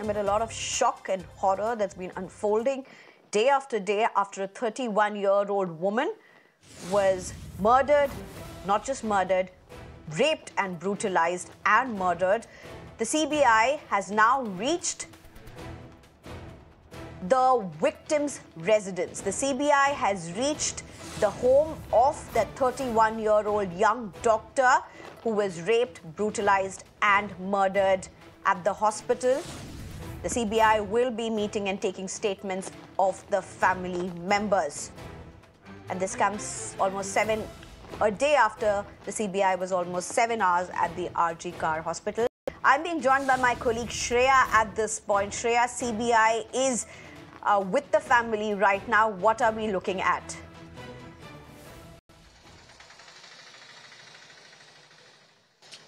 amid a lot of shock and horror that's been unfolding day after day after a 31-year-old woman was murdered, not just murdered, raped and brutalized and murdered. The CBI has now reached the victim's residence. The CBI has reached the home of that 31-year-old young doctor who was raped, brutalized and murdered at the hospital. The CBI will be meeting and taking statements of the family members. And this comes almost a day after the CBI was almost 7 hours at the RG Kar Hospital. I'm being joined by my colleague Shreya at this point. Shreya, CBI is with the family right now. What are we looking at?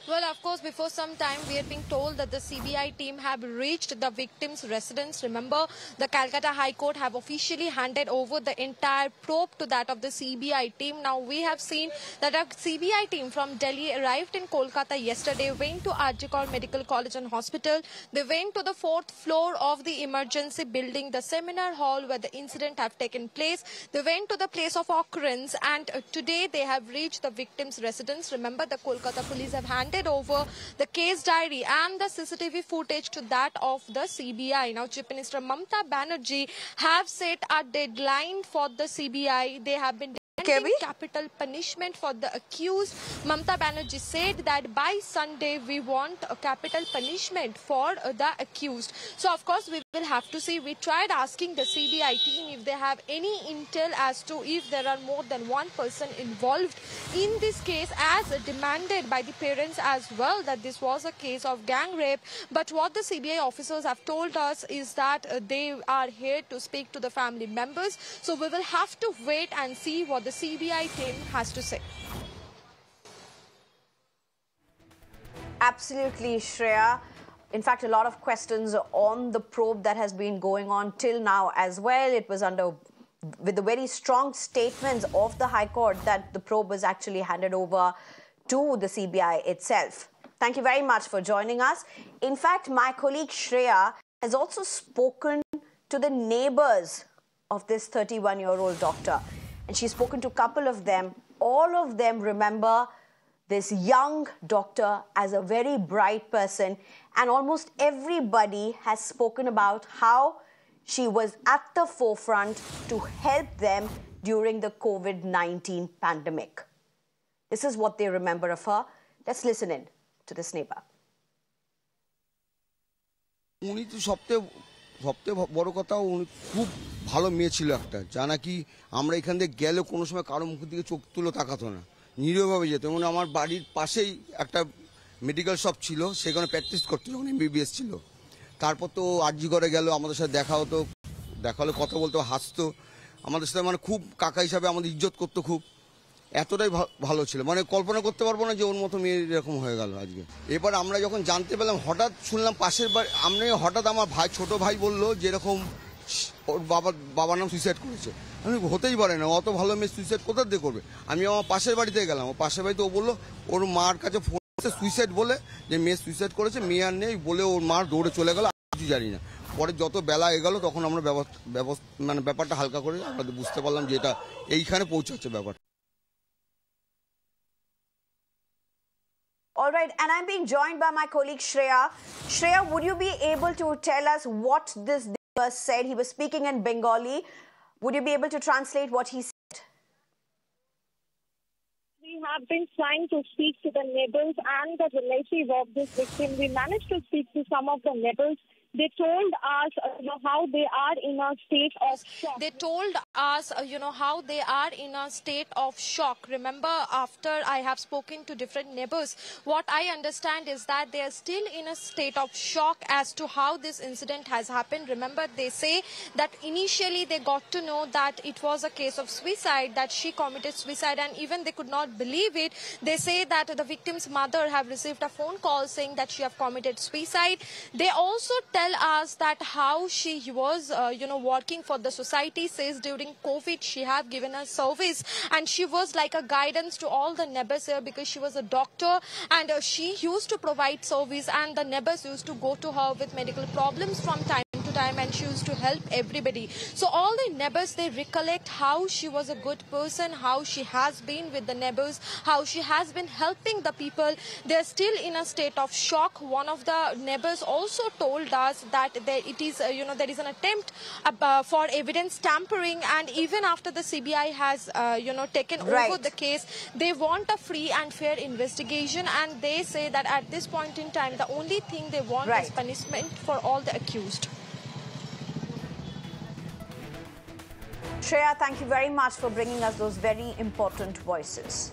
Well, of course, before some time, we had been told that the CBI team have reached the victim's residence. Remember, the Calcutta High Court have officially handed over the entire probe to that of the CBI team. Now, we have seen that a CBI team from Delhi arrived in Kolkata yesterday, went to RG Kar Medical College and Hospital. They went to the 4th floor of the emergency building, the seminar hall where the incident have taken place. They went to the place of occurrence, and today they have reached the victim's residence. Remember, the Kolkata police have handed over the case diary and the CCTV footage to that of the CBI. Now, Chief Minister Mamata Banerjee have set a deadline for the CBI. They have been demanding capital punishment for the accused. Mamata Banerjee said that by Sunday we want a capital punishment for the accused. So, of course, we will have to see. We tried asking the CBI team if they have any intel as to if there are more than one person involved in this case, as demanded by the parents as well, that this was a case of gang rape. But what the CBI officers have told us is that they are here to speak to the family members. So we will have to wait and see what the CBI team has to say. Absolutely, Shreya. In fact, a lot of questions on the probe that has been going on till now as well. It was with the very strong statements of the High Court that the probe was actually handed over to the CBI itself. Thank you very much for joining us. In fact, my colleague Shreya has also spoken to the neighbors of this 31-year-old doctor. And she's spoken to a couple of them. All of them remember this young doctor as a very bright person. And almost everybody has spoken about how she was at the forefront to help them during the COVID-19 pandemic. This is what they remember of her. Let's listen in to this neighbor. উনি তো সবচেয়ে বড় কথা উনি খুব ভালো মেয়ে ছিল একটা, যা নাকি আমরা এখান থেকে গেলে কোনো সময় কারো মুখের দিকে চোখ তুলে তাকাতো না, নিরীহভাবে যেত। এবং আমার বাড়ির পাশেই একটা মেডিকেল শপ ছিল, সেখানে প্র্যাকটিস করতো যখন MBBS ছিল। তারপর তো আরজি করে গেল, আমাদের সাথে দেখা হতো, দেখা হলে কথা বলতো, হাসতো আমাদের সাথে, মানে খুব কাকা হিসাবে আমাদের ইজ্জত করতো খুব। এতটাই ভালো ছিল, মানে কল্পনা করতে পারবো না যে ওর মতো মেয়ে এরকম হয়ে গেল আজকে। এবার আমরা যখন জানতে পেলাম, হঠাৎ শুনলাম পাশের বাড়ি, হঠাৎ আমার ছোট ভাই বললো যে এরকম ওর বাবার নাম সুইসাইড করেছে। আমি হতেই পারে না, অত ভালো মেয়ে সুইসাইড কোথা দিয়ে করবে। আমি আমার পাশের বাড়িতে গেলাম, ও পাশের বাড়িতে ও বললো ওর মার কাছে ফোন সুইসাইড বলে, যে মেয়ে সুইসাইড করেছে, মেয়ে আর নেই বলে ওর মা দৌড়ে চলে গেল, কিছু জানি না। পরে যত বেলা এগোলো তখন আমরা মানে ব্যাপারটা হালকা করে আমরা বুঝতে পারলাম যে এটা এইখানে পৌঁছাচ্ছে ব্যাপারটা। All right, and I'm being joined by my colleague Shreya. Shreya, would you be able to tell us what this neighbor said? He was speaking in Bengali. Would you be able to translate what he said? We have been trying to speak to the neighbors and the relatives of this victim. We managed to speak to some of the neighbors. They told us, how they are in a state of shock. They told us, how they are in a state of shock. Remember, after I have spoken to different neighbors, what I understand is that they are still in a state of shock as to how this incident has happened. Remember, they say that initially they got to know that it was a case of suicide, that she committed suicide, and even they could not believe it. They say that the victim's mother have received a phone call saying that she have committed suicide. They also tell tell us that how she was, working for the society. Says during COVID she have given a service and she was like a guidance to all the neighbors here because she was a doctor and she used to provide service and the neighbors used to go to her with medical problems from time to time and she used to help everybody. So all the neighbors, they recollect how she was a good person, how she has been with the neighbors, how she has been helping the people. They're still in a state of shock. One of the neighbors also told us that there is an attempt for evidence tampering, and even after the CBI has taken over the case, they want a free and fair investigation, and they say that at this point in time the only thing they want is punishment for all the accused. Shreya, thank you very much for bringing us those very important voices.